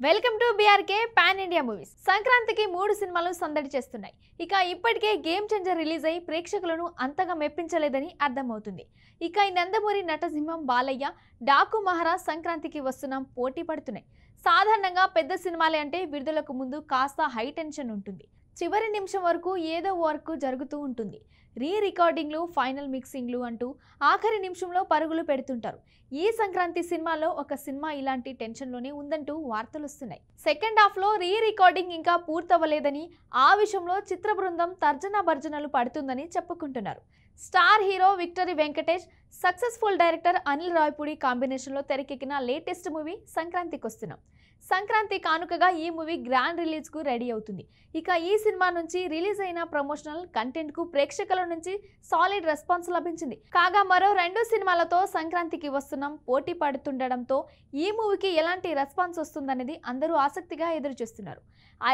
Welcome to BRK pan India movies. సంక్రాంతికి 3 సినిమాలు సందడి చేస్తున్నాయి. ఇక ఇప్పటికే గేమ్ చేంజర్ రిలీజ్ అయి ప్రేక్షకులను అంతగా మెప్పించలేదని అర్థమవుతుంది. ఇక ఈ నందమూరి నటసింహం బాలయ్య, డాకు మహారాజ్ సంక్రాంతికి వస్తున్నాం పోటీ పడుతున్నాయి. సాధారణంగా పెద్ద సినిమాలే అంటే విడుదలకు ముందు కాస్త హై టెన్షన్ ఉంటుంది. చివరి నిమిషం వరకు ఏదో వర్క్ జరుగుతూ ఉంటుంది. రీ రికార్డింగ్లు, ఫైనల్ మిక్సింగ్లు అంటూ ఆఖరి నిమిషంలో పరుగులు పెడుతుంటారు. ఈ సంక్రాంతి సినిమాలో ఒక సినిమా ఇలాంటి టెన్షన్లోనే ఉందంటూ వార్తలు వస్తున్నాయి. సెకండ్ హాఫ్లో రీ రికార్డింగ్ ఇంకా పూర్తవ్వలేదని, ఆ విషయంలో చిత్ర బృందం తర్జన భర్జనలు పడుతుందని చెప్పుకుంటున్నారు. Star hero victory Venkatesh, successful director Anil Ravipudi కాంబినేషన్లో తెరకెక్కిన లేటెస్ట్ మూవీ సంక్రాంతికి వస్తున్నాం. సంక్రాంతి కానుకగా ఈ మూవీ గ్రాండ్ రిలీజ్కు రెడీ అవుతుంది. ఇక ఈ సినిమా నుంచి రిలీజ్ అయిన ప్రమోషనల్ కంటెంట్కు ప్రేక్షకుల నుంచి సాలిడ్ రెస్పాన్స్ లభించింది. కాగా మరో 2 సినిమాలతో సంక్రాంతికి వస్తున్నాం పోటీ పడుతుండడంతో ఈ మూవీకి ఎలాంటి రెస్పాన్స్ వస్తుందనేది అందరూ ఆసక్తిగా ఎదురుచూస్తున్నారు.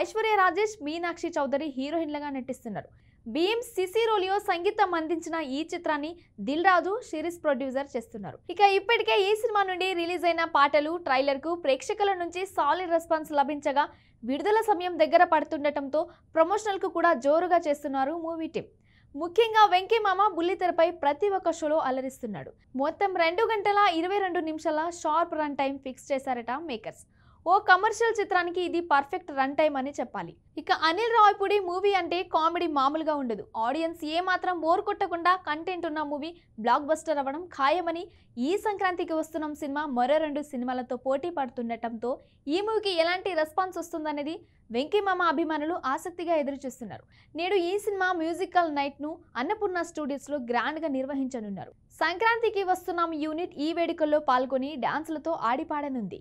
ఐశ్వర్య రాజేష్, మీనాక్షి చౌదరి హీరోయిన్లుగా నటిస్తున్నారు. భీమ్ సిసిరోలియో సంగీతం అందించిన ఈ చిత్రాన్ని దిల్ రాజు సిరీస్ ప్రొడ్యూసర్ చేస్తున్నారు. ఇక ఇప్పటికే ఈ సినిమా నుండి రిలీజ్ అయిన పాటలు, ట్రైలర్ కు ప్రేక్షకుల నుంచి సాలిడ్ రెస్పాన్స్ లభించగా, విడుదల సమయం దగ్గర పడుతుండటంతో ప్రమోషనల్ కు కూడా జోరుగా చేస్తున్నారు మూవీ టీం. ముఖ్యంగా వెంకీ మామ బుల్లితెరపై ప్రతి ఒక్క షోలో అలరిస్తున్నాడు. మొత్తం 2 గంటల 22 నిమిషాల షార్ప్ రన్ టైం ఫిక్స్ చేశారట మేకర్స్. ఓ కమర్షియల్ చిత్రానికి ఇది పర్ఫెక్ట్ రన్ టైం అని చెప్పాలి. ఇక అనిల్ రావిపూడి మూవీ అంటే కామెడీ మామూలుగా ఉండదు. ఆడియన్స్ ఏమాత్రం బోర్ కొట్టకుండా కంటెంట్ ఉన్న మూవీ బ్లాక్ బస్టర్ అవ్వడం ఖాయమని, ఈ సంక్రాంతికి వస్తున్నాం సినిమా మరో 2 సినిమాలతో పోటీ పడుతుండటంతో ఈ మూవీకి ఎలాంటి రెస్పాన్స్ వస్తుందనేది వెంకీమామ అభిమానులు ఆసక్తిగా ఎదురుచూస్తున్నారు. నేడు ఈ సినిమా మ్యూజికల్ నైట్ ను అన్నపూర్ణ స్టూడియోస్ లో గ్రాండ్ గా నిర్వహించనున్నారు. సంక్రాంతికి వస్తున్నాం యూనిట్ ఈ వేడుకల్లో పాల్గొని డాన్సులతో ఆడిపాడనుంది.